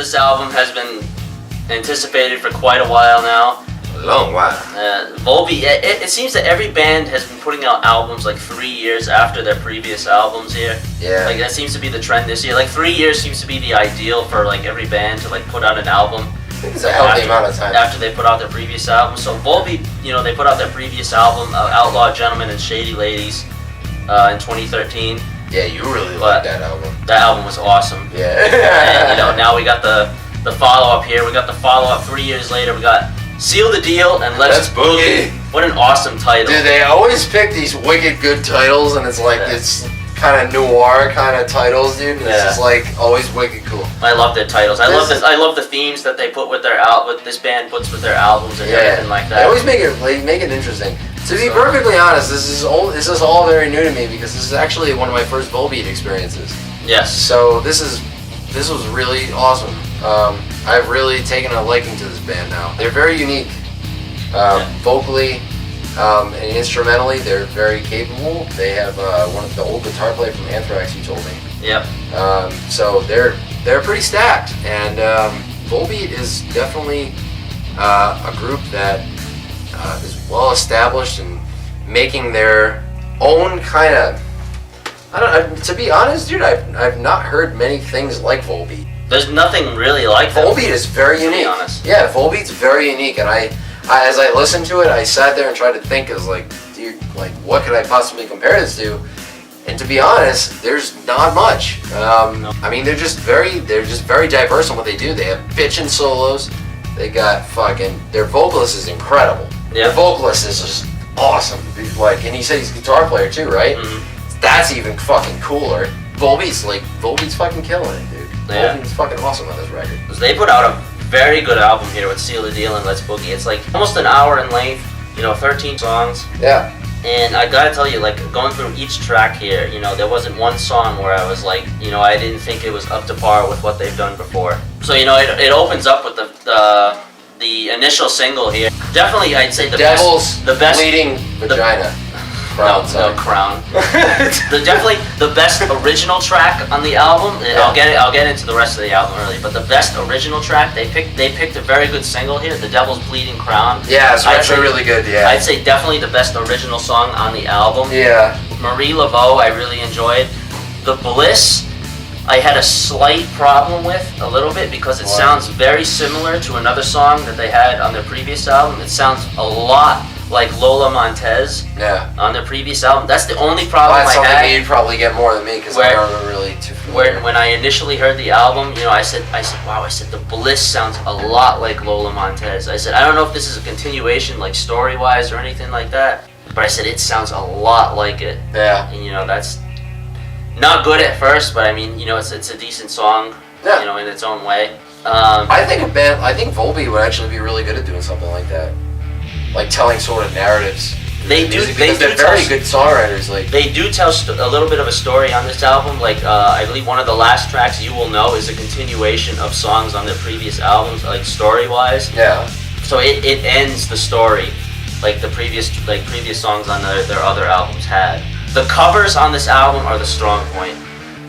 This album has been anticipated for quite a while now. A long while. Volbeat, it seems that every band has been putting out albums like 3 years after their previous albums here. Yeah. Like that seems to be the trend this year. Like 3 years seems to be the ideal for like every band to like put out an album. I think it's a healthy amount of time. After they put out their previous album. So Volbeat, you know, they put out their previous album, Outlaw Gentlemen and Shady Ladies, in 2013. Yeah, you really like that album. That album was awesome. Yeah. And you know, now we got the follow-up here. We got the follow-up 3 years later. We got Seal the Deal and Let's Boogie. What an awesome title. Dude, they always pick these wicked good titles, and it's like it's kind of noir kind of titles, dude. And it's just like always wicked cool. I love their titles. I love the themes that they put with their what this band puts with their albums and everything like that. They always make it interesting. To be perfectly honest, this is all very new to me because this is actually one of my first Volbeat experiences. Yes. So this was really awesome. I've really taken a liking to this band now. They're very unique, vocally and instrumentally. They're very capable. They have one of the old guitar player from Anthrax. You told me. Yep. So they're pretty stacked, and Volbeat is definitely a group that is well established and making their own kind of. To be honest, dude, I've not heard many things like Volbeat. There's nothing really like that. Volbeat is very unique. To be honest. Yeah, Volbeat's very unique, and I as I listened to it, I sat there and tried to think, as like, dude, like what could I possibly compare this to? And to be honest, there's not much. I mean, they're just very diverse in what they do. They have bitchin' solos. They got their vocalist is incredible. Yeah. Their vocalist is just awesome. Like, and he said he's a guitar player too, right? Mm-hmm. That's even fucking cooler. Volbeat's fucking killing it, dude. Yeah. Volbeat's fucking awesome on this record. They put out a very good album here with Seal the Deal and Let's Boogie. It's like almost an hour in length, 13 songs. Yeah. And I gotta tell you, like, going through each track here, there wasn't one song where I was like, I didn't think it was up to par with what they've done before. So, it opens up with the initial single here. Definitely, I'd say the best bleeding vagina. Crown. Definitely the best original track on the album. And Yeah. I'll get into the rest of the album early. But the best original track, they picked a very good single here, "The Devil's Bleeding Crown." Yeah, it's actually really good. Yeah. I'd say definitely the best original song on the album. Yeah. Marie Laveau, I really enjoyed. The Bliss, I had a slight problem with a little bit because it sounds very similar to another song that they had on their previous album. It sounds a lot like Lola Montez on their previous album. That's the only problem that's I had. Something you'd probably get more than me because I don't really too familiar. When I initially heard the album, I said, wow, The Bliss sounds a lot like Lola Montez. I said, I don't know if this is a continuation, like story-wise or anything like that, but I said, it sounds a lot like it. Yeah. And, that's not good at first, but I mean, it's a decent song, in its own way. I think Volbeat would actually be really good at doing something like that. Like telling sort of narratives. They're very good songwriters. Like they do tell a little bit of a story on this album. Like I believe one of the last tracks, "You Will Know," is a continuation of songs on their previous albums, like story-wise. Yeah. So it ends the story, like the previous songs on their other albums had. The covers on this album are the strong point.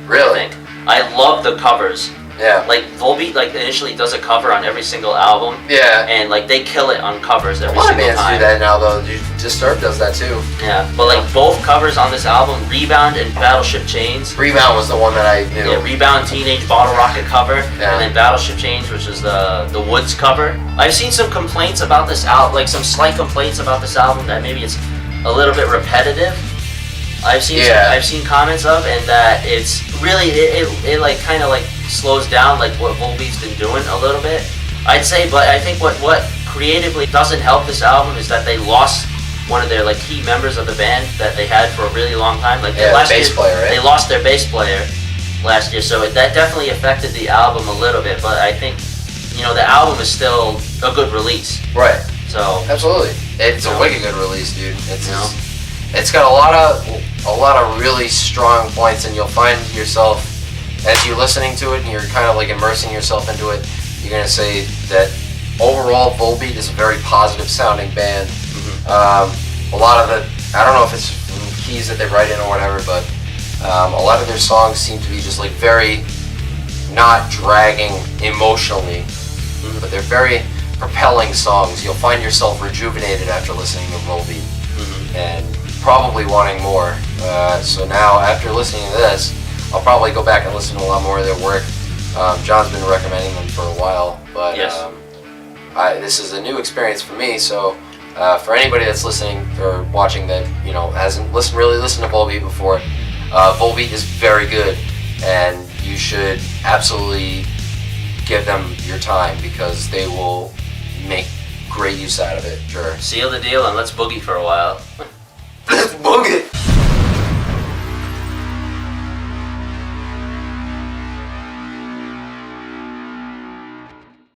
Really? I think. I love the covers. Yeah. Like Volbeat, initially does a cover on every single album. Yeah. And they kill it on covers every single time. A lot of time. bands do that now, though. Disturbed does that too. Yeah, but both covers on this album, Rebound and Battleship Chains. Rebound was the one that I knew. Yeah, Rebound, Teenage Bottle Rocket cover, and then Battleship Chains, which is the Woods cover. I've seen some complaints about this album, some slight complaints about this album that maybe it's a little bit repetitive. I've seen comments of, and that it's really it kind of slows down what Volbeat's been doing a little bit, I'd say. But I think what creatively doesn't help this album is that they lost one of their key members of the band that they had for a really long time. The bass player, right? They lost their bass player last year, so that definitely affected the album a little bit. But I think the album is still a good release. Right. So absolutely, it's a wicked good release, dude. It's got a lot of really strong points, and you'll find yourself as you're listening to it and you're kind of immersing yourself into it. You're gonna say that overall Volbeat is a very positive sounding band. Mm-hmm. A lot of I don't know if it's keys that they write in or whatever, but a lot of their songs seem to be just very not dragging emotionally, but they're very propelling songs. You'll find yourself rejuvenated after listening to Volbeat, and probably wanting more. So now, after listening to this, I'll probably go back and listen to a lot more of their work. John's been recommending them for a while, but this is a new experience for me. So for anybody that's listening or watching that hasn't really listened to Volbeat before, Volbeat is very good, and you should absolutely give them your time because they will make great use out of it. Sure. Seal the deal and let's boogie for a while. Let's boogie.